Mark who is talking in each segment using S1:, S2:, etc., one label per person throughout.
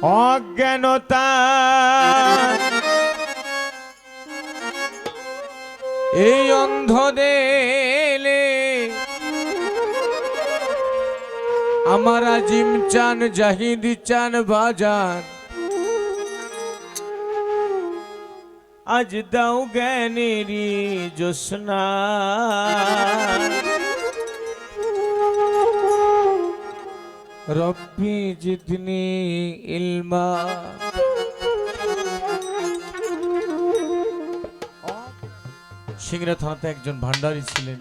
S1: অজ্ঞানতা এই অন্ধ দেলে আমার আজিম চান জাহিদ চান বাজান আজ দাও জ্ঞানেরি জোসনা রব্বি জিতনি ইলমা। সিংড়া থানাতে একজন ভান্ডারী ছিলেন।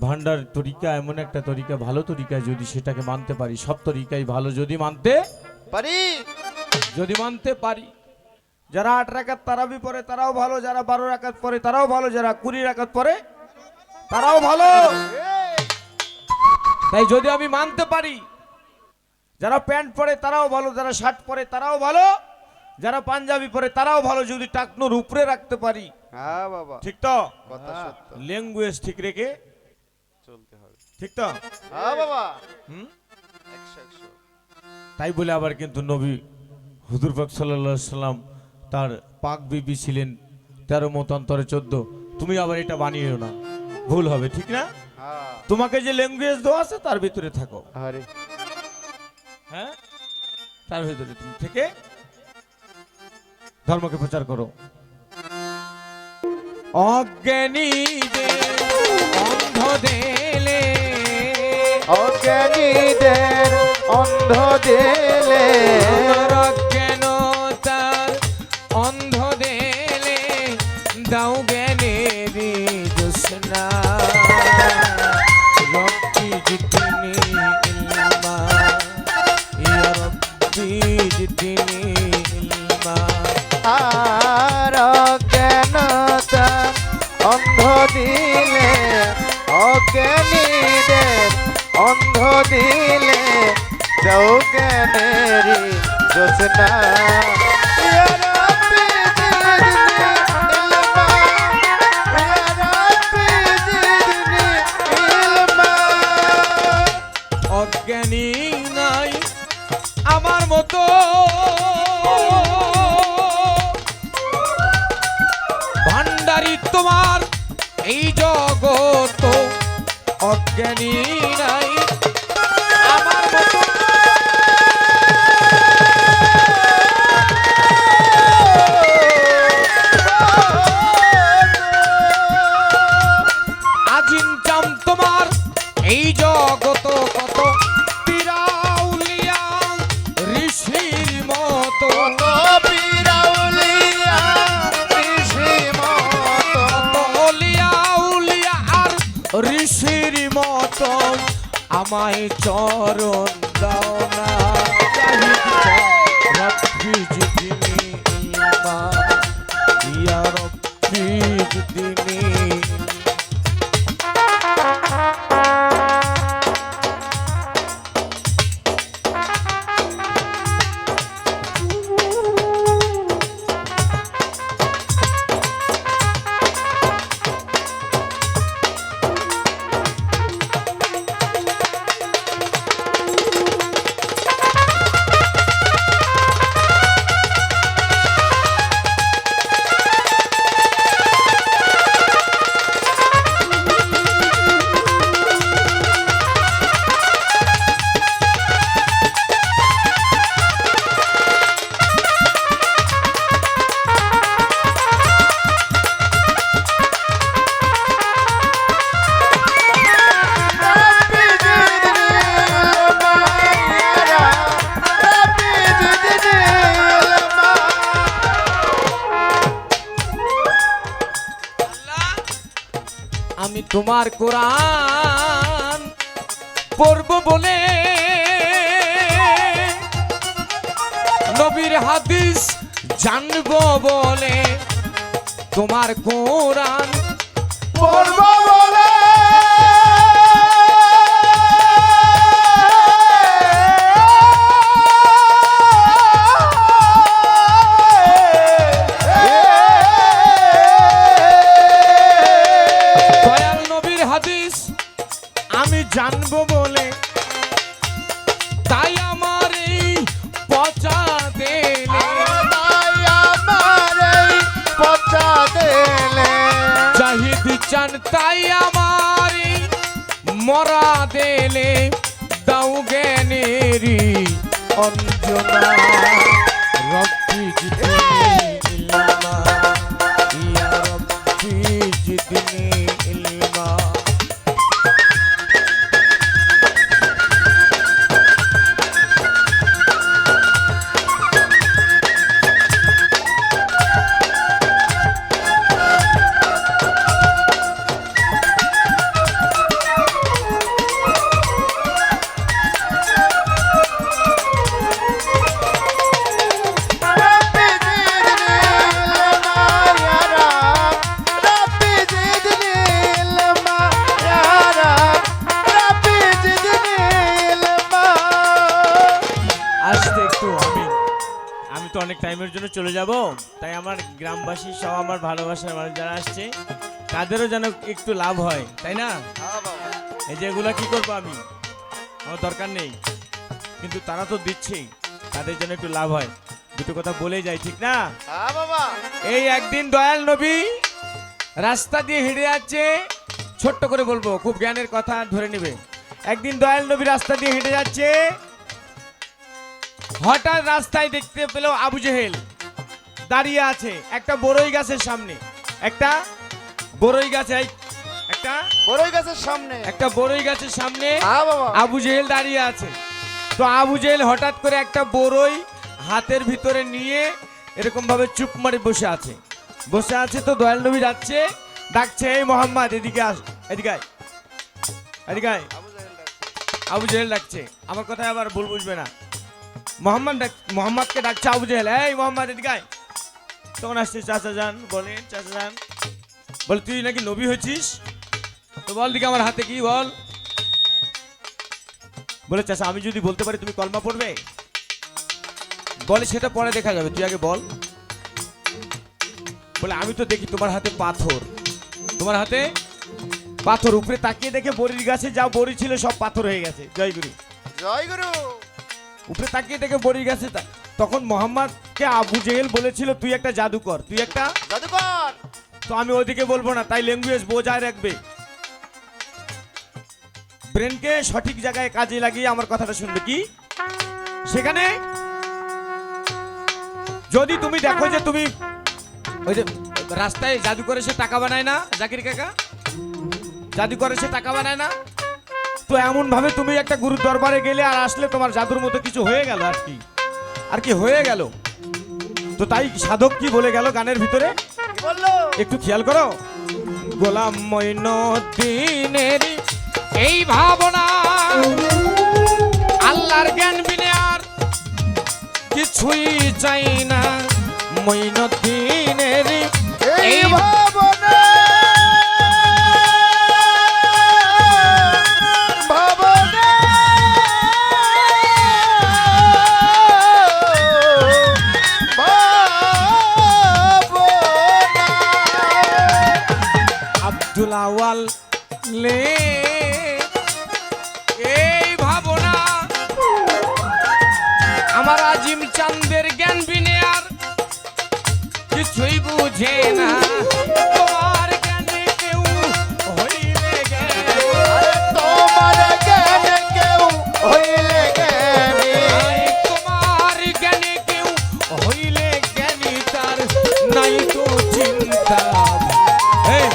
S1: ভান্ডার তরিকা এমন একটা তরিকা, ভালো তরিকা, যদি সেটাকে মানতে পারি, সব তরিকাই ভালো যদি মানতে পারি। যারা 8 রাকাত তারাবি পড়ে তারাও ভালো, যারা 12 রাকাত পড়ে তারাও ভালো, যারা 20 রাকাত পড়ে তারাও ভালো। তাই যদি আমি মানতে পারি, যারা প্যান্ট পরে তারাও ভালো, যারা শার্ট পরে তারাও ভালো, যারা পাঞ্জাবি পরে তারাও ভালো, যদি টাকনুর উপরে রাখতে পারি। হ্যাঁ বাবা, ঠিক তো? কথা সত্য। ল্যাঙ্গুয়েজ ঠিক রেখে চলতে হবে, ঠিক তো? হ্যাঁ বাবা। 100 তাই বলে আবার কিন্তু নবী হুজুর পাক সাল্লাল্লাহু আলাইহি সাল্লাম তার পাক বিবি ছিলেন 13 মতান্তরে 14। তুমি আবার এটা বানিয়েও না, ভুল হবে, ঠিক না? তোমাকে যে ল্যাঙ্গুয়েজ দেওয়া আছে তার ভিতরে থাকো। আরে হ্যাঁ, তার ভিতরে তুমি থেকে ধর্মকে প্রচার করো। অজ্ঞানীদের অন্ধ দেলে,
S2: অজ্ঞানীদের অন্ধ দেলে,
S1: অজ্ঞানতার অন্ধ দেলে দাও জ্ঞানেরি জোসনা রব্বি জিতনি ইলমা, ইয়া রব্বি জিতনি ইলমা।
S2: আর অজ্ঞানতা অন্ধ দিলে, অজ্ঞানীদের অন্ধ দিলে দাও জ্ঞানেরি জোসনা।
S1: অজ্ঞানী নাই আমার মতো, ভান্ডারি তোমার এই জগত, অজ্ঞানী নাই আমার মতো। আজিম চাম তোমার এই জগত, কত পিরাউলিয়া ঋষির মতো,
S2: পিরাউলিয়া ঋষির মতো,
S1: উলিয়া আর ঋষির মতো আমায় চরণ দাও না, রব্বি জিতনি ইলমা, ইয়া রব্বি জিতনি। আমি তোমার কোরআন পড়ব বলে, নবীর হাদিস জানব বলে, তোমার কোরআন পড়ব বলে, জানবো বলে, তাই আমার এই পথ তাই আমারি মরা দেলে দাও জ্ঞানেরি অঞ্জনা রব্বি জিদনি ইলমা ইয়া রব্বি জিদনি ইলমা। আসতে একটু আমি তো অনেক টাইমের জন্য চলে যাব, তাই আমার গ্রামবাসী সব আমার ভালোবাসার মানুষ যারা আসছে তাদেরও যেন একটু লাভ হয়, তাই না? এই যে এগুলা কি করবো আমি, আমার দরকার নেই, কিন্তু তারা তো দিচ্ছেই, তাদের জন্য একটু লাভ হয়, দুটো কথা বলে যাই, ঠিক না? এই একদিন দয়াল নবী রাস্তা দিয়ে হেঁটে যাচ্ছে, ছোট্ট করে বলবো, খুব জ্ঞানের কথা ধরে নেবে। একদিন দয়াল নবী রাস্তা দিয়ে হেঁটে যাচ্ছে, হঠাৎ রাস্তায় দেখতে পেল আবু জেহেল দাঁড়িয়ে আছে একটা বড়ই গাছের সামনে, একটা বড়ই গাছে, একটা
S2: বড়ই গাছের সামনে,
S1: একটা বড়ই গাছের সামনে
S2: বাবা
S1: আবু জেহেল দাঁড়িয়ে আছে। তো আবু জেহেল হঠাৎ করে একটা বড়ই হাতের ভিতরে নিয়ে এরকম ভাবে চুপ মারে বসে আছে, বসে আছে। তো দয়াল নবী যাচ্ছে, ডাকছে, এই মোহাম্মদ এদিকে আস, এদিকে আয়, এদিকে আয়। আবু জেহেল ডাকছে, আমার কথা আবার ভুল বুঝবে না, মোহাম্মদকে ডাকছে আবু জেহেল, এই মোহাম্মদ এদিকে আয়। তখন আসছে চাচা যান, বলেন চাচা যান, বলে তুই নাকি নবী হয়েছিস, তো বল দিকে আমার হাতে কি বল। বলে চাচা আমি যদি বলতে পারি তুমি কলমা পড়বে, বলে সেটা পরে দেখা যাবে, তুই আগে বল। বলে আমি তো দেখি তোমার হাতে পাথর, তোমার হাতে পাথর, উপরে তাকিয়ে দেখে বড়ির গাছে যা বড়ি ছিল সব পাথর হয়ে গেছে। জয় গুরু,
S2: জয় গুরু।
S1: উপরে তাকিয়ে দেখে বড়ির গাছে তখন মোহাম্মদকে আবু জেহেল বলেছিল তুই একটা জাদুকর, তুই একটা
S2: জাদুকর।
S1: তো আমি ওদিকে বলবো না, তাই ল্যাঙ্গুয়েজ বোঝায় রাখবে, ব্রেনকে সঠিক জায়গায় কাজে লাগিয়ে আমার কথাটা শুনবে। কি সেখানে যদি তুমি দেখো যে তুমি ওই যে রাস্তায় জাদু করে সে টাকা বানায় না, জাকির কাকা জাদু করে সে টাকা বানায় না, তো এমন ভাবে তুমি একটা গুরুর দরবারে গেলে আর আসলে তোমার জাদুর মতো কিছু হয়ে গেল, আর কি হয়ে গেল। তো তাই সাধক কি বলে গেল গানের ভিতরে,
S2: কি বললো
S1: একটু খেয়াল করো, গোলাম মঈনুদ্দিনের এই ভাবনা, আল্লাহর জ্ঞান বিনে আর কিছুই চাই না, মঈনুদ্দিনের
S2: এই ভাবনা, ভাবনা, ভাবনা।
S1: আব্দুল আওয়াল লে এই ভাবনা, আমার আজিম চাঁদের জ্ঞান বিনে আর কিছুই বুঝে না, তোমার জ্ঞানে কেউ হইলে জ্ঞানী,
S2: তোমার জ্ঞানে কেউ হইলে জ্ঞানী,
S1: তোমার জ্ঞানে কেউ হইলে জ্ঞানী, তার নাই তো চিন্তা। এই,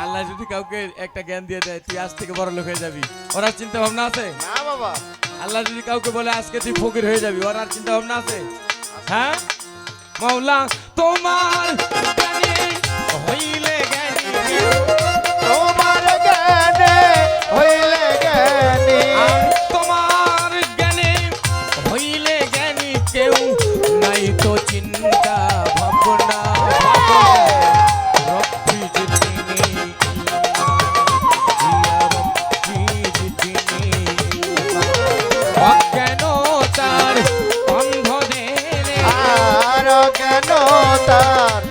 S1: আল্লাহ যদি কাউকে একটা জ্ঞান দিয়ে দেয় তুই আজ থেকে বড় লোক হয়ে যাবি, ওর আর চিন্তা ভাবনা আছে?
S2: না বাবা।
S1: আল্লাহ যদি কাউকে বলে আজকে তুই ফকির হয়ে যাবি, ওর আর চিন্তা ভাবনা আছে? হ্যাঁ, মাওলা তোমার জ্ঞানে হইলে জ্ঞানী,
S2: তোমার জ্ঞানে হইলে জ্ঞানী,
S1: আর তোমার জ্ঞানে হইলে জ্ঞানী, কেউ নাই তো চিন্তা ভাবনা, রব্বি জিদনি ইলমা, ইয়া রব্বি জিদনি ইলমা। অজ্ঞানতার অন্ধ দেনে
S2: আর জ্ঞান তার